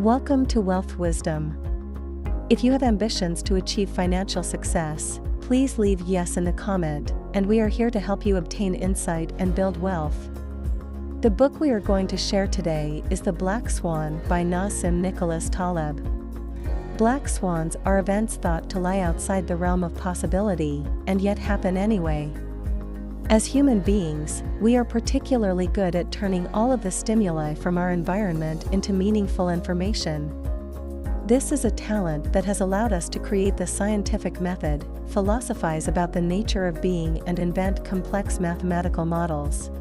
Welcome to Wealth Wisdom. If you have ambitions to achieve financial success, please leave yes in the comment, and we are here to help you obtain insight and build wealth. The book we are going to share today is The Black Swan by Nassim Nicholas Taleb. Black swans are events thought to lie outside the realm of possibility, and yet happen anyway. As human beings, we are particularly good at turning all of the stimuli from our environment into meaningful information. This is a talent that has allowed us to create the scientific method, philosophize about the nature of being, and invent complex mathematical models.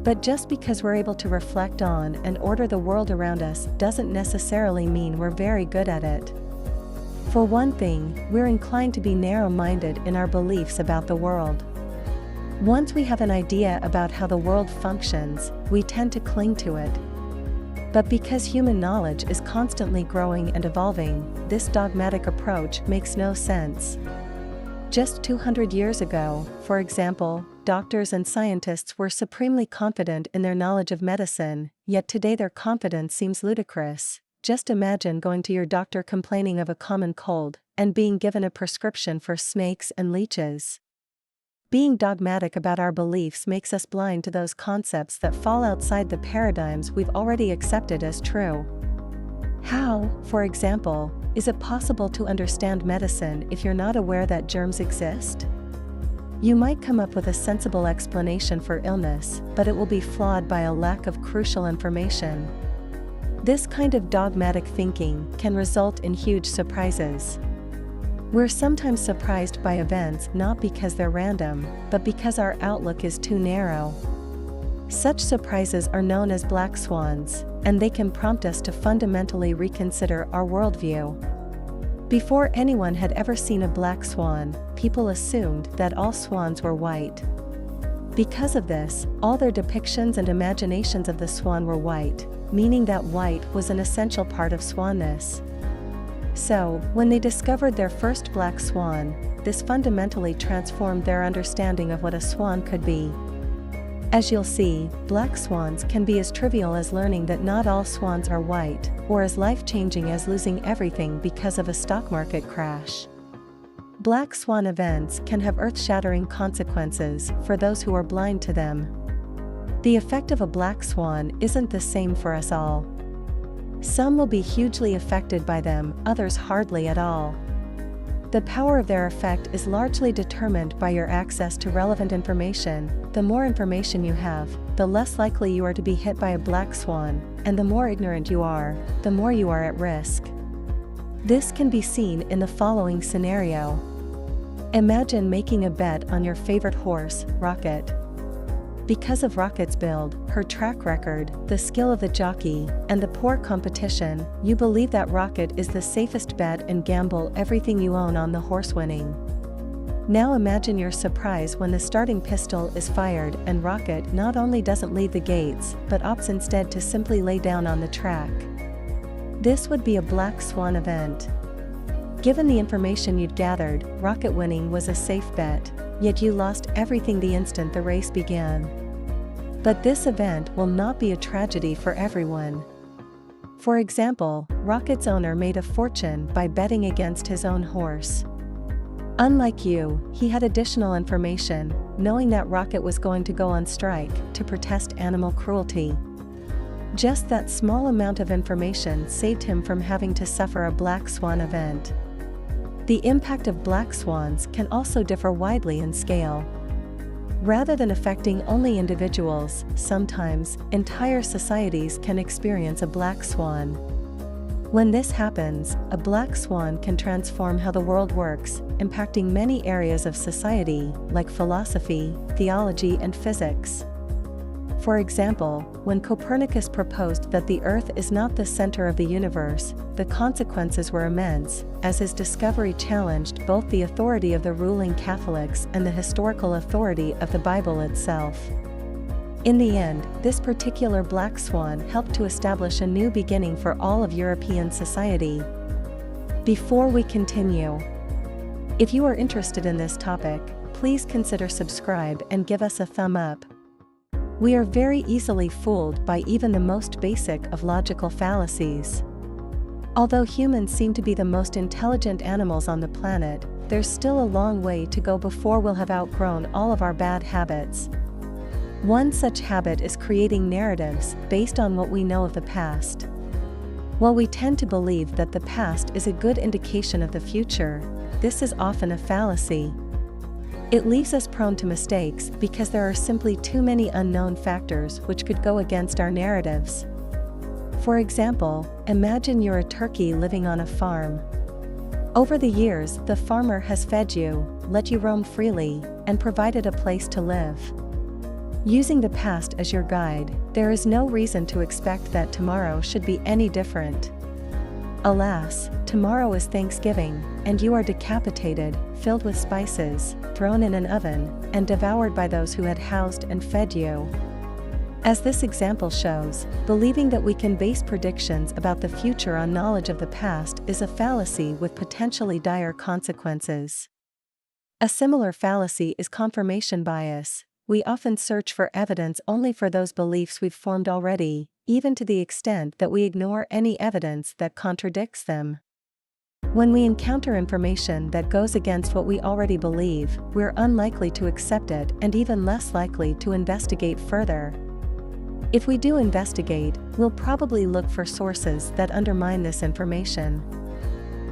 But just because we're able to reflect on and order the world around us doesn't necessarily mean we're very good at it. For one thing, we're inclined to be narrow-minded in our beliefs about the world. Once we have an idea about how the world functions, we tend to cling to it. But because human knowledge is constantly growing and evolving, this dogmatic approach makes no sense. Just 200 years ago, for example, doctors and scientists were supremely confident in their knowledge of medicine, yet today their confidence seems ludicrous. Just imagine going to your doctor complaining of a common cold, and being given a prescription for snakes and leeches. Being dogmatic about our beliefs makes us blind to those concepts that fall outside the paradigms we've already accepted as true. How, for example, is it possible to understand medicine if you're not aware that germs exist? You might come up with a sensible explanation for illness, but it will be flawed by a lack of crucial information. This kind of dogmatic thinking can result in huge surprises. We're sometimes surprised by events not because they're random, but because our outlook is too narrow. Such surprises are known as black swans, and they can prompt us to fundamentally reconsider our worldview. Before anyone had ever seen a black swan, people assumed that all swans were white. Because of this, all their depictions and imaginations of the swan were white, meaning that white was an essential part of swanness. So, when they discovered their first black swan, this fundamentally transformed their understanding of what a swan could be. As you'll see, black swans can be as trivial as learning that not all swans are white, or as life-changing as losing everything because of a stock market crash. Black swan events can have earth-shattering consequences for those who are blind to them. The effect of a black swan isn't the same for us all. Some will be hugely affected by them, others hardly at all. The power of their effect is largely determined by your access to relevant information. The more information you have, the less likely you are to be hit by a black swan, and the more ignorant you are, the more you are at risk. This can be seen in the following scenario. Imagine making a bet on your favorite horse, Rocket. Because of Rocket's build, her track record, the skill of the jockey, and the poor competition, you believe that Rocket is the safest bet and gamble everything you own on the horse winning. Now imagine your surprise when the starting pistol is fired and Rocket not only doesn't leave the gates, but opts instead to simply lay down on the track. This would be a black swan event. Given the information you'd gathered, Rocket winning was a safe bet, yet you lost everything the instant the race began. But this event will not be a tragedy for everyone. For example, Rocket's owner made a fortune by betting against his own horse. Unlike you, he had additional information, knowing that Rocket was going to go on strike to protest animal cruelty. Just that small amount of information saved him from having to suffer a black swan event. The impact of black swans can also differ widely in scale. Rather than affecting only individuals, sometimes entire societies can experience a black swan. When this happens, a black swan can transform how the world works, impacting many areas of society, like philosophy, theology, and physics. For example, when Copernicus proposed that the Earth is not the center of the universe, the consequences were immense, as his discovery challenged both the authority of the ruling Catholics and the historical authority of the Bible itself. In the end, this particular black swan helped to establish a new beginning for all of European society. Before we continue, if you are interested in this topic, please consider subscribe and give us a thumb up. We are very easily fooled by even the most basic of logical fallacies. Although humans seem to be the most intelligent animals on the planet, there's still a long way to go before we'll have outgrown all of our bad habits. One such habit is creating narratives based on what we know of the past. While we tend to believe that the past is a good indication of the future, this is often a fallacy. It leaves us prone to mistakes because there are simply too many unknown factors which could go against our narratives. For example, imagine you're a turkey living on a farm. Over the years, the farmer has fed you, let you roam freely, and provided a place to live. Using the past as your guide, there is no reason to expect that tomorrow should be any different. Alas, tomorrow is Thanksgiving, and you are decapitated, filled with spices, thrown in an oven, and devoured by those who had housed and fed you. As this example shows, believing that we can base predictions about the future on knowledge of the past is a fallacy with potentially dire consequences. A similar fallacy is confirmation bias. We often search for evidence only for those beliefs we've formed already, even to the extent that we ignore any evidence that contradicts them. When we encounter information that goes against what we already believe, we're unlikely to accept it and even less likely to investigate further. If we do investigate, we'll probably look for sources that undermine this information.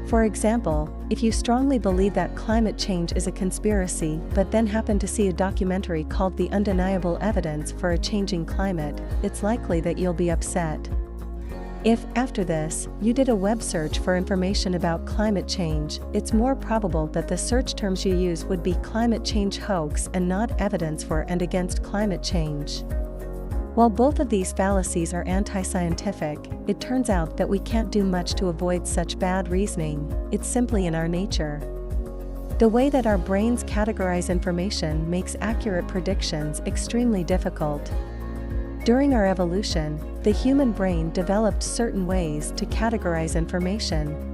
For example, if you strongly believe that climate change is a conspiracy but then happen to see a documentary called The Undeniable Evidence for a Changing Climate, it's likely that you'll be upset. If, after this, you did a web search for information about climate change, it's more probable that the search terms you use would be climate change hoax and not evidence for and against climate change. While both of these fallacies are anti-scientific, it turns out that we can't do much to avoid such bad reasoning. It's simply in our nature. The way that our brains categorize information makes accurate predictions extremely difficult. During our evolution, the human brain developed certain ways to categorize information.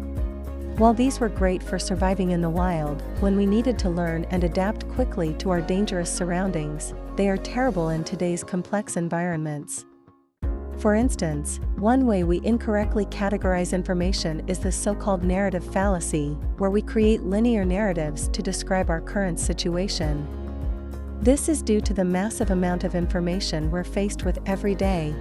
While these were great for surviving in the wild, when we needed to learn and adapt quickly to our dangerous surroundings, they are terrible in today's complex environments. For instance, one way we incorrectly categorize information is the so-called narrative fallacy, where we create linear narratives to describe our current situation. This is due to the massive amount of information we're faced with every day.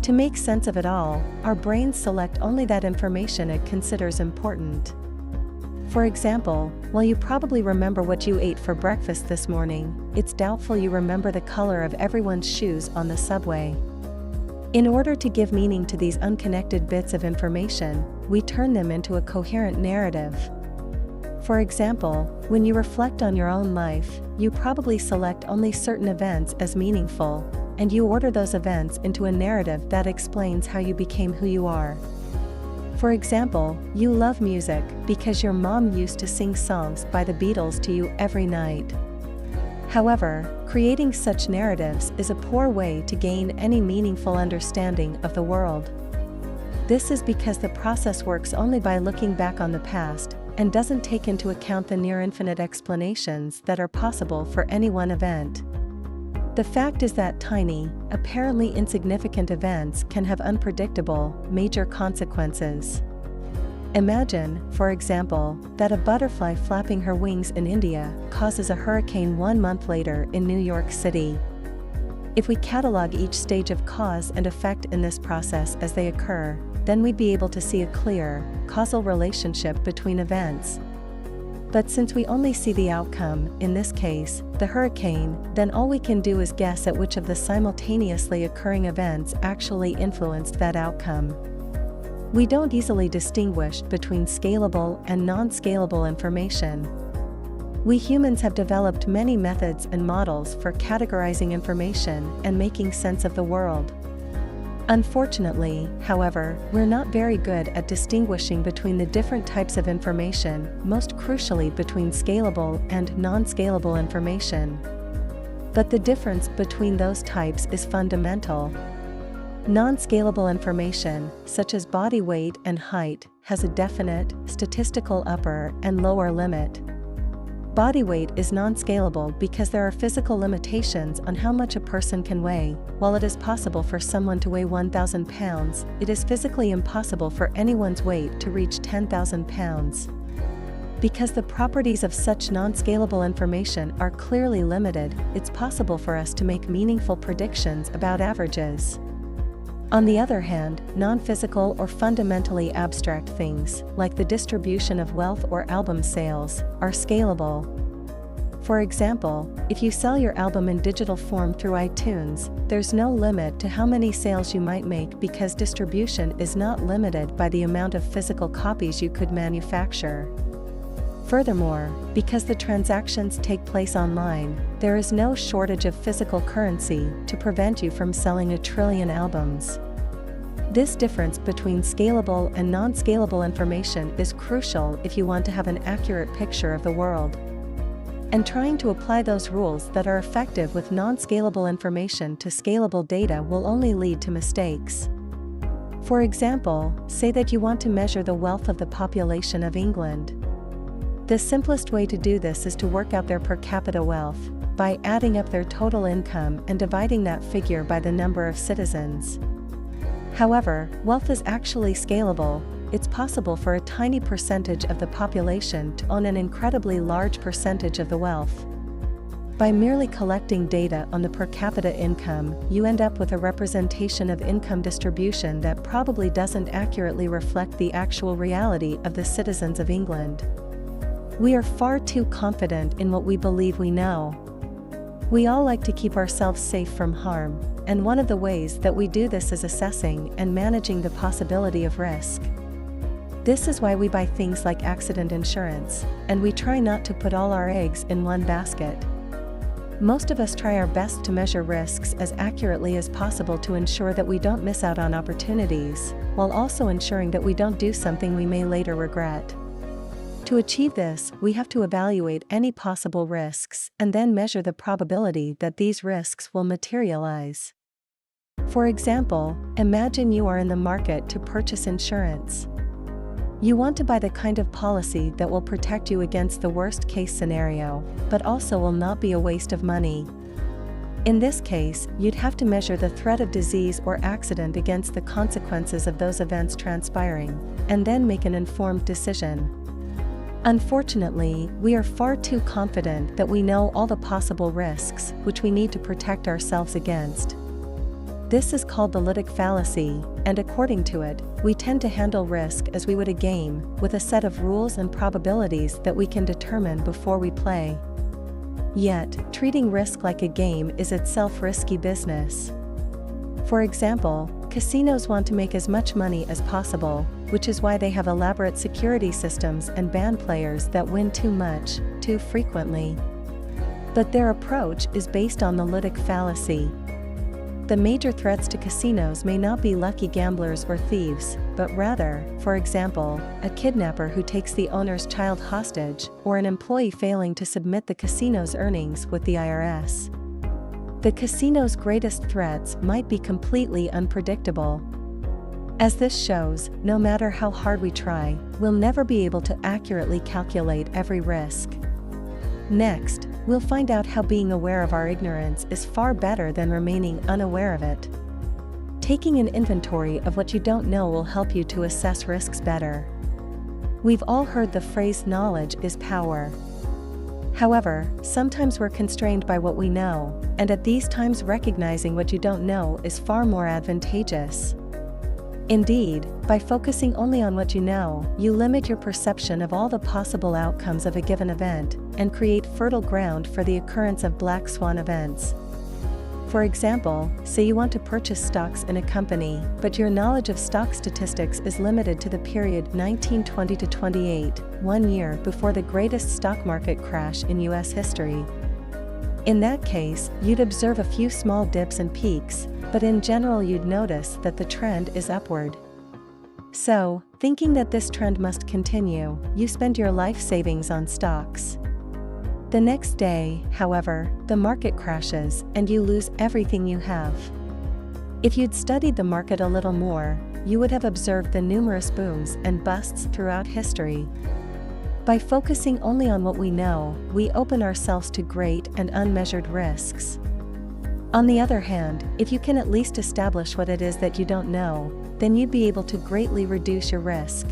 To make sense of it all, our brains select only that information it considers important. For example, while you probably remember what you ate for breakfast this morning, it's doubtful you remember the color of everyone's shoes on the subway. In order to give meaning to these unconnected bits of information, we turn them into a coherent narrative. For example, when you reflect on your own life, you probably select only certain events as meaningful, and you order those events into a narrative that explains how you became who you are. For example, you love music because your mom used to sing songs by the Beatles to you every night. However, creating such narratives is a poor way to gain any meaningful understanding of the world. This is because the process works only by looking back on the past, and doesn't take into account the near-infinite explanations that are possible for any one event. The fact is that tiny, apparently insignificant events can have unpredictable, major consequences. Imagine, for example, that a butterfly flapping her wings in India causes a hurricane 1 month later in New York City. If we catalog each stage of cause and effect in this process as they occur, then we'd be able to see a clear, causal relationship between events. But since we only see the outcome, in this case, the hurricane, then all we can do is guess at which of the simultaneously occurring events actually influenced that outcome. We don't easily distinguish between scalable and non-scalable information. We humans have developed many methods and models for categorizing information and making sense of the world. Unfortunately, however, we're not very good at distinguishing between the different types of information, most crucially between scalable and non-scalable information. But the difference between those types is fundamental. Non-scalable information, such as body weight and height, has a definite, statistical upper and lower limit. Body weight is non-scalable because there are physical limitations on how much a person can weigh. While it is possible for someone to weigh 1,000 pounds, it is physically impossible for anyone's weight to reach 10,000 pounds. Because the properties of such non-scalable information are clearly limited, it's possible for us to make meaningful predictions about averages. On the other hand, non-physical or fundamentally abstract things, like the distribution of wealth or album sales, are scalable. For example, if you sell your album in digital form through iTunes, there's no limit to how many sales you might make because distribution is not limited by the amount of physical copies you could manufacture. Furthermore, because the transactions take place online, there is no shortage of physical currency to prevent you from selling 1 trillion albums. This difference between scalable and non-scalable information is crucial if you want to have an accurate picture of the world. And trying to apply those rules that are effective with non-scalable information to scalable data will only lead to mistakes. For example, say that you want to measure the wealth of the population of England. The simplest way to do this is to work out their per capita wealth by adding up their total income and dividing that figure by the number of citizens. However, wealth is actually scalable. It's possible for a tiny percentage of the population to own an incredibly large percentage of the wealth. By merely collecting data on the per capita income, you end up with a representation of income distribution that probably doesn't accurately reflect the actual reality of the citizens of England. We are far too confident in what we believe we know. We all like to keep ourselves safe from harm, and one of the ways that we do this is assessing and managing the possibility of risk. This is why we buy things like accident insurance, and we try not to put all our eggs in one basket. Most of us try our best to measure risks as accurately as possible to ensure that we don't miss out on opportunities, while also ensuring that we don't do something we may later regret. To achieve this, we have to evaluate any possible risks and then measure the probability that these risks will materialize. For example, imagine you are in the market to purchase insurance. You want to buy the kind of policy that will protect you against the worst-case scenario, but also will not be a waste of money. In this case, you'd have to measure the threat of disease or accident against the consequences of those events transpiring, and then make an informed decision. Unfortunately, we are far too confident that we know all the possible risks which we need to protect ourselves against. This is called the ludic fallacy, and according to it, we tend to handle risk as we would a game, with a set of rules and probabilities that we can determine before we play. Yet, treating risk like a game is itself risky business. For example, casinos want to make as much money as possible, which is why they have elaborate security systems and ban players that win too much, too frequently. But their approach is based on the ludic fallacy. The major threats to casinos may not be lucky gamblers or thieves, but rather, for example, a kidnapper who takes the owner's child hostage, or an employee failing to submit the casino's earnings with the IRS. The casino's greatest threats might be completely unpredictable. As this shows, no matter how hard we try, we'll never be able to accurately calculate every risk. Next, we'll find out how being aware of our ignorance is far better than remaining unaware of it. Taking an inventory of what you don't know will help you to assess risks better. We've all heard the phrase knowledge is power. However, sometimes we're constrained by what we know, and at these times recognizing what you don't know is far more advantageous. Indeed, by focusing only on what you know, you limit your perception of all the possible outcomes of a given event, and create fertile ground for the occurrence of black swan events. For example, say you want to purchase stocks in a company, but your knowledge of stock statistics is limited to the period 1920 to 28, 1 year before the greatest stock market crash in US history. In that case, you'd observe a few small dips and peaks, but in general you'd notice that the trend is upward. So, thinking that this trend must continue, you spend your life savings on stocks. The next day, however, the market crashes and you lose everything you have. If you'd studied the market a little more, you would have observed the numerous booms and busts throughout history. By focusing only on what we know, we open ourselves to great and unmeasured risks. On the other hand, if you can at least establish what it is that you don't know, then you'd be able to greatly reduce your risk.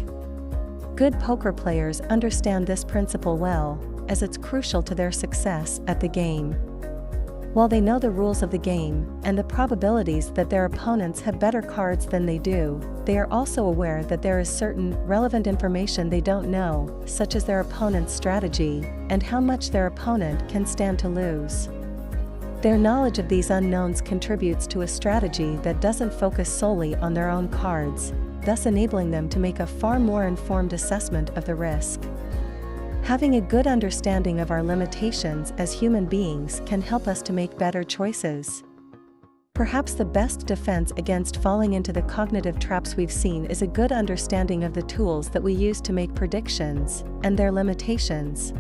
Good poker players understand this principle well, as it's crucial to their success at the game. While they know the rules of the game, and the probabilities that their opponents have better cards than they do, they are also aware that there is certain relevant information they don't know, such as their opponent's strategy, and how much their opponent can stand to lose. Their knowledge of these unknowns contributes to a strategy that doesn't focus solely on their own cards, thus enabling them to make a far more informed assessment of the risk. Having a good understanding of our limitations as human beings can help us to make better choices. Perhaps the best defense against falling into the cognitive traps we've seen is a good understanding of the tools that we use to make predictions, and their limitations.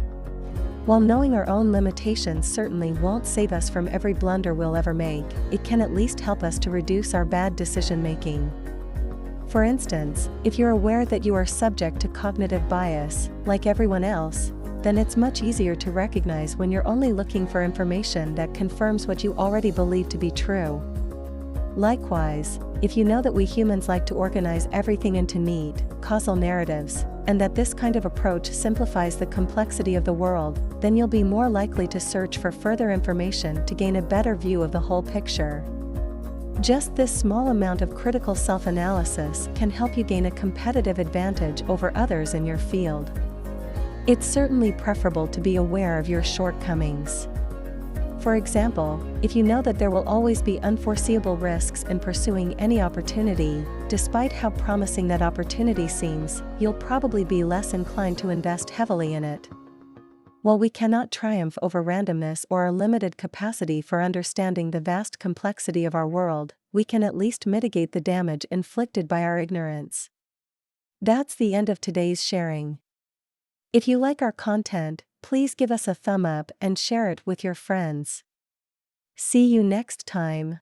While knowing our own limitations certainly won't save us from every blunder we'll ever make, it can at least help us to reduce our bad decision-making. For instance, if you're aware that you are subject to cognitive bias, like everyone else, then it's much easier to recognize when you're only looking for information that confirms what you already believe to be true. Likewise, if you know that we humans like to organize everything into neat, causal narratives, and that this kind of approach simplifies the complexity of the world, then you'll be more likely to search for further information to gain a better view of the whole picture. Just this small amount of critical self-analysis can help you gain a competitive advantage over others in your field. It's certainly preferable to be aware of your shortcomings. For example, if you know that there will always be unforeseeable risks in pursuing any opportunity, despite how promising that opportunity seems, you'll probably be less inclined to invest heavily in it. While we cannot triumph over randomness or our limited capacity for understanding the vast complexity of our world, we can at least mitigate the damage inflicted by our ignorance. That's the end of today's sharing. If you like our content, please give us a thumb up and share it with your friends. See you next time.